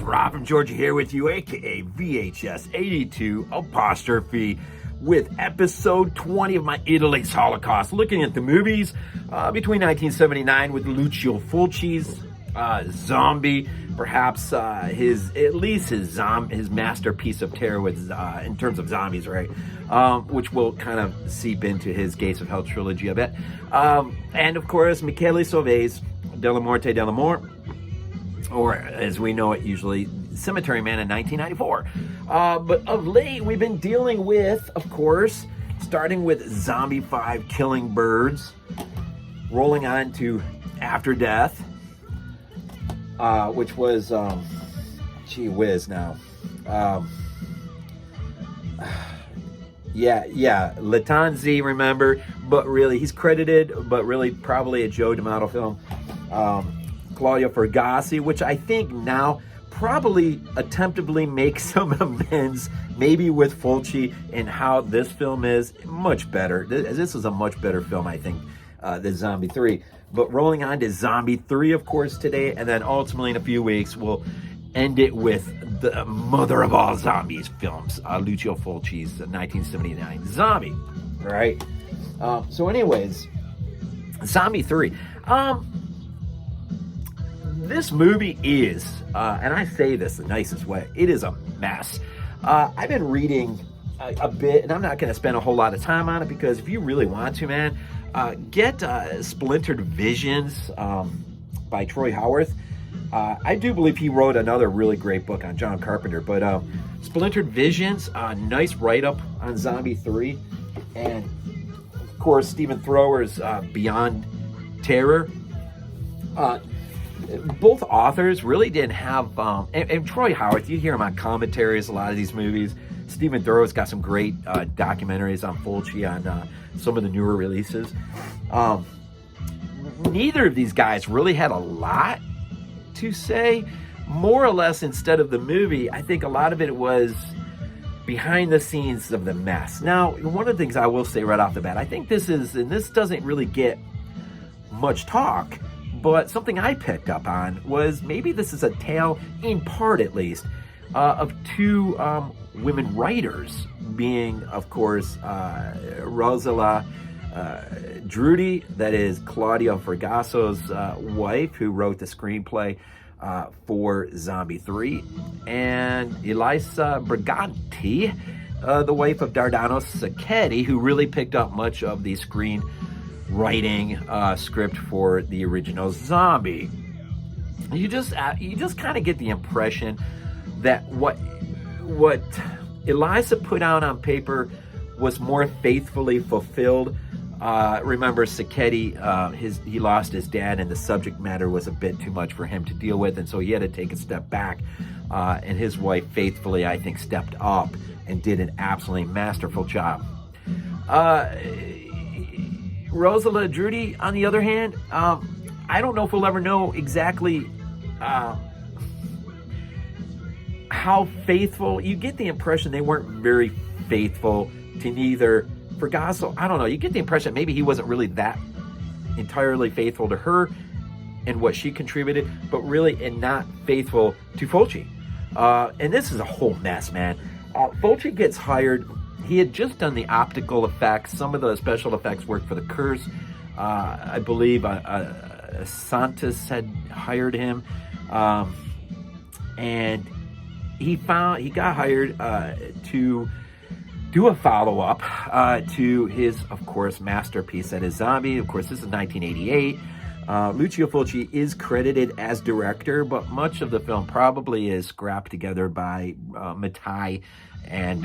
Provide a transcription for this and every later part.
Rob from Georgia here with you, aka VHS82 apostrophe, with episode 20 of my Italy's Holocaust, looking at the movies between 1979 with Lucio Fulci's Zombi, perhaps his masterpiece of terror with in terms of zombies, right? Which will kind of seep into his Gates of Hell trilogy a bit, and of course Michele Soavi's Della Morte dell'Amore, or as we know it usually, Cemetery Man in 1994. But of late, we've been dealing with, of course, starting with Zombie 5 Killing Birds, rolling on to After Death, which was, gee whiz now. Yeah, Lattanzi, remember, but really, he's credited, but really probably a Joe D'Amato film. Claudio Fragassi, which I think now probably attemptably makes some amends, maybe with Fulci, and how this film is much better. This is a much better film, I think, than Zombie 3. But rolling on to Zombie 3, of course, today, and then ultimately in a few weeks, we'll end it with the mother of all zombies films, Lucio Fulci's 1979 Zombie, right? So anyways, Zombie 3. This movie is, and I say this the nicest way, it is a mess. I've been reading a bit, and I'm not going to spend a whole lot of time on it, because if you really want to, man, get Splintered Visions by Troy Howarth. I do believe he wrote another really great book on John Carpenter, but Splintered Visions, nice write-up on Zombie 3, and of course Stephen Thrower's Beyond Terror. Both authors really didn't have, and Troy Howarth, you hear him on Commentaries, a lot of these movies. Stephen Thrower's got some great documentaries on Fulci, on some of the newer releases. Neither of these guys really had a lot to say. More or less, instead of the movie, I think a lot of it was behind the scenes of the mess. Now, one of the things I will say right off the bat, I think this is, and this doesn't really get much talk, but something I picked up on was maybe this is a tale, in part at least, of two women writers, being, of course, Rossella Drudy, that is Claudio Fragaso's wife, who wrote the screenplay for Zombie 3, and Elisa Briganti, the wife of Dardano Sacchetti, who really picked up much of the writing script for the original Zombie. You just kind of get the impression that what Elisa put out on paper was more faithfully fulfilled. Remember, Sacchetti, he lost his dad, and the subject matter was a bit too much for him to deal with, and so he had to take a step back. And his wife faithfully, I think, stepped up and did an absolutely masterful job. Rossella Drudy, on the other hand, I don't know if we'll ever know exactly how faithful. You get the impression they weren't very faithful to neither Fragasso. I don't know. You get the impression maybe he wasn't really that entirely faithful to her and what she contributed, but really and not faithful to Fulci. And this is a whole mess, man. Fulci gets hired. He had just done the optical effects, some of the special effects work for The Curse. I believe Santos had hired him, and he got hired to do a follow-up to his, of course, masterpiece, that is Zombie. Of course, this is 1988. Lucio Fulci is credited as director, but much of the film probably is scrapped together by Mattei and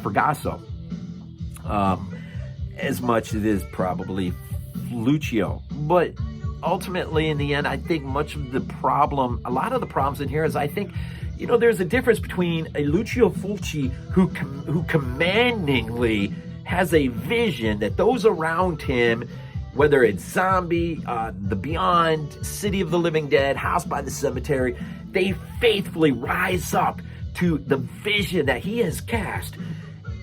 Fragasso, as much as it is probably Lucio. But ultimately, in the end, I think much of the problem, a lot of the problems in here is, I think, you know, there's a difference between a Lucio Fulci who commandingly has a vision that those around him, whether it's Zombie, The Beyond, City of the Living Dead, House by the Cemetery, they faithfully rise up to the vision that he has cast.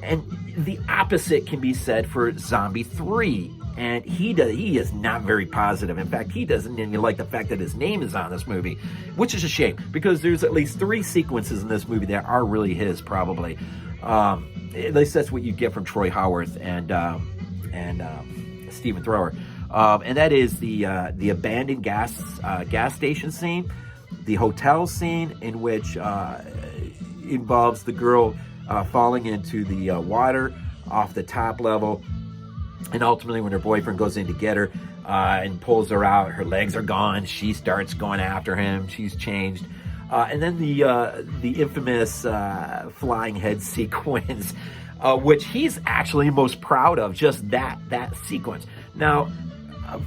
And the opposite can be said for Zombie 3. And he is not very positive. In fact, he doesn't even like the fact that his name is on this movie, which is a shame, because there's at least 3 sequences in this movie that are really his, probably. At least that's what you get from Troy Howarth and Stephen Thrower. And that is the abandoned gas station scene, the hotel scene in which involves the girl falling into the water off the top level, and ultimately when her boyfriend goes in to get her and pulls her out, her legs are gone. She starts going after him. She's changed. And then the infamous flying head sequence, which he's actually most proud of, just that sequence. Now,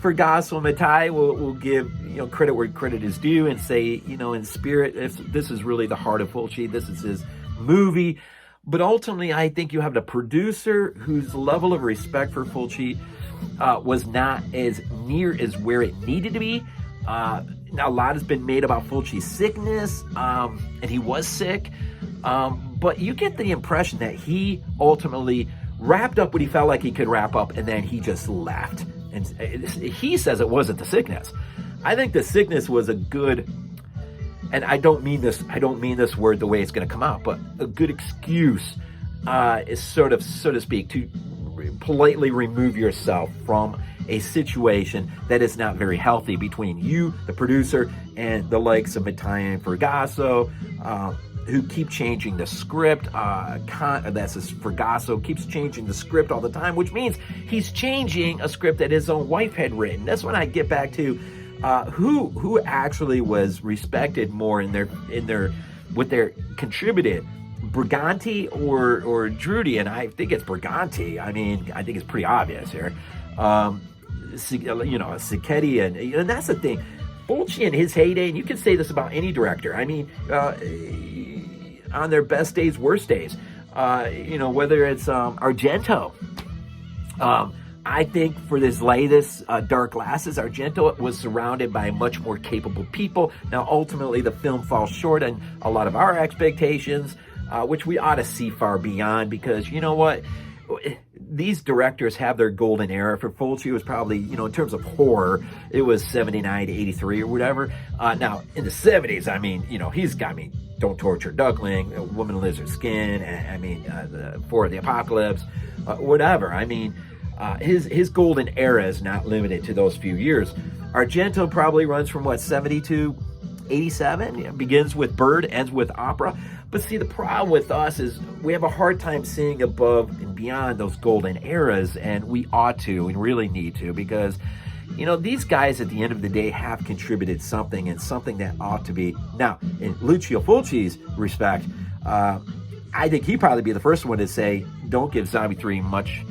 for Gasso Matai, we'll give credit where credit is due and say, in spirit, if this is really the heart of Fulci, this is his movie. But ultimately, I think you have the producer whose level of respect for Fulci was not as near as where it needed to be. Now, a lot has been made about Fulci's sickness, and he was sick. But you get the impression that he ultimately wrapped up what he felt like he could wrap up, and then he just left. And he says it wasn't the sickness. I think the sickness was a good, and I don't mean this word the way it's going to come out, but a good excuse is sort of, so to speak, to politely remove yourself from a situation that is not very healthy between you, the producer, and the likes of Mattei and Fragasso, who keep changing the script. Fragasso keeps changing the script all the time, which means he's changing a script that his own wife had written. That's when I get back to who actually was respected more in their what they're contributed, Briganti or Drudy, and I think it's Briganti. I mean, I think it's pretty obvious here. Sacchetti, and that's the thing. Fulci in his heyday, and you can say this about any director. I mean, on their best days, worst days, whether it's Argento. I think for this latest Dark Glasses, Argento was surrounded by much more capable people. Now, ultimately, the film falls short on a lot of our expectations, which we ought to see far beyond, because you know what? These directors have their golden era. For Fulci, it was probably, in terms of horror, it was 79 to 83 or whatever. Now, in the 70s, I mean, he's got Don't Torture Duckling, Woman in Lizard Skin, For the Apocalypse, whatever. I mean, his golden era is not limited to those few years. Argento probably runs from, 70 to 87? Begins with Bird, ends with Opera. But see, the problem with us is we have a hard time seeing above and beyond those golden eras, and we ought to and really need to, because, these guys at the end of the day have contributed something, and something that ought to be. Now, in Lucio Fulci's respect, I think he'd probably be the first one to say, don't give Zombie 3 much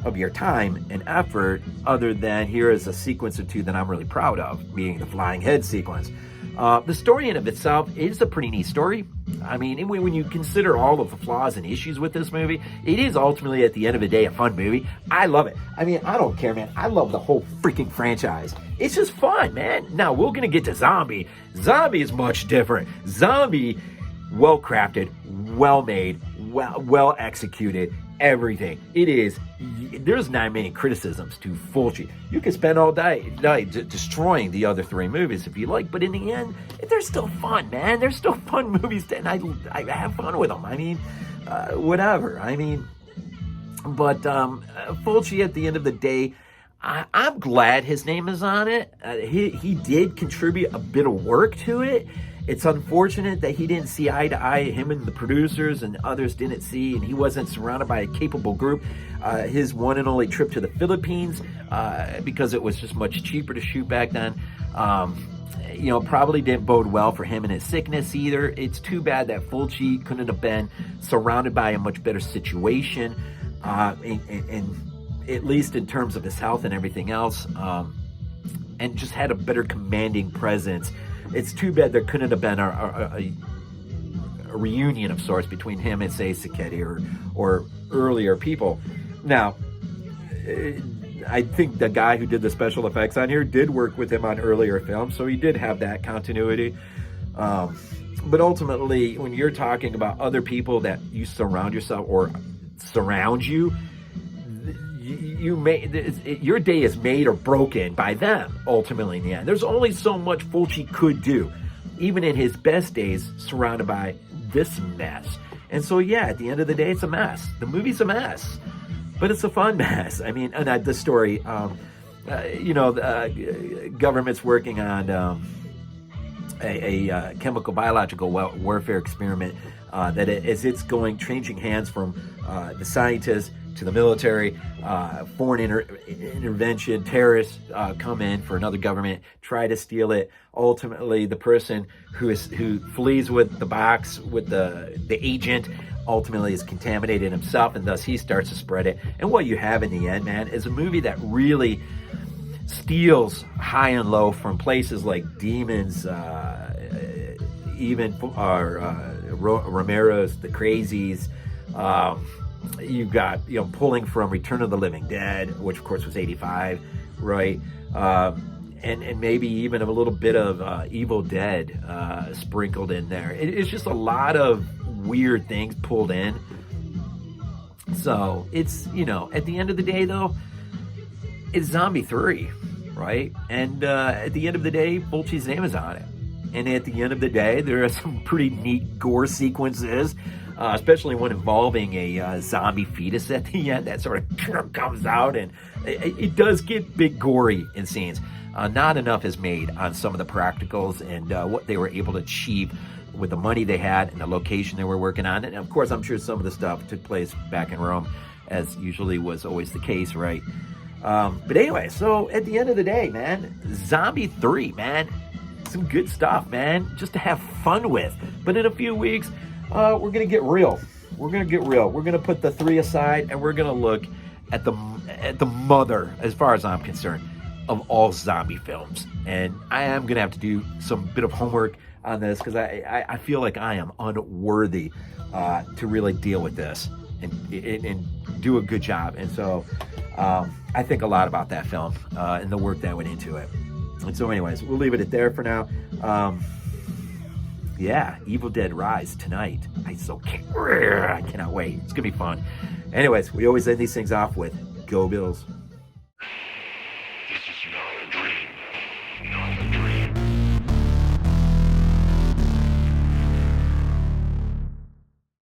of your time and effort, other than here is a sequence or two that I'm really proud of, being the flying head sequence. The story in of itself is a pretty neat story. I mean, when you consider all of the flaws and issues with this movie, it is ultimately, at the end of the day, a fun movie. I love it. I mean, I don't care, man. I love the whole freaking franchise. It's just fun, man. Now, we're going to get to Zombie. Zombie is much different. Zombie, well-crafted, well-made, well executed, everything. It is, there's not many criticisms to Fulci. You can spend all day destroying the other 3 movies if you like, but in the end, they're still fun, man. They're still fun movies, and I have fun with them. I mean, whatever. I mean, but Fulci, at the end of the day, I'm glad his name is on it. He did contribute a bit of work to it. It's unfortunate that he didn't see eye to eye, him and the producers and others didn't see, and he wasn't surrounded by a capable group. His one and only trip to the Philippines, because it was just much cheaper to shoot back then, probably didn't bode well for him and his sickness either. It's too bad that Fulci couldn't have been surrounded by a much better situation, and at least in terms of his health and everything else, and just had a better commanding presence. It's too bad there couldn't have been a reunion of sorts between him and, say, Sacchetti or earlier people. Now, I think the guy who did the special effects on here did work with him on earlier films, so he did have that continuity. But ultimately, when you're talking about other people that you surround yourself or surround you, your day is made or broken by them, ultimately, in the end. There's only so much Fulci could do, even in his best days, surrounded by this mess. And so, yeah, at the end of the day, it's a mess. The movie's a mess, but it's a fun mess. I mean, and the story, the government's working on a chemical biological warfare experiment that as it's changing hands from the scientists to the military, foreign intervention, terrorists come in for another government, try to steal it. Ultimately, the person who flees with the box with the agent ultimately is contaminated himself, and thus he starts to spread it. And what you have in the end, man, is a movie that really steals high and low from places like Demons, even Romero's The Crazies. You've got, pulling from Return of the Living Dead, which of course was 85, right? And maybe even a little bit of Evil Dead sprinkled in there. It's just a lot of weird things pulled in. So it's, at the end of the day though, it's Zombie 3, right? And at the end of the day, Fulci's name is on it. And at the end of the day, there are some pretty neat gore sequences, especially one involving a zombie fetus at the end that sort of comes out, and it does get big gory in scenes. Not enough is made on some of the practicals and what they were able to achieve with the money they had and the location they were working on. And of course, I'm sure some of the stuff took place back in Rome, as usually was always the case, right? But anyway, so at the end of the day, man, Zombie 3, man, some good stuff, man, just to have fun with. But in a few weeks, we're going to get real. We're going to put the 3 aside, and we're going to look at the mother, as far as I'm concerned, of all zombie films. And I am going to have to do some bit of homework on this, because I feel like I am unworthy to really deal with this and do a good job. And so I think a lot about that film and the work that went into it. And so anyways, we'll leave it at there for now. Yeah, Evil Dead Rise tonight. I cannot wait. It's going to be fun. Anyways, we always end these things off with Go Bills.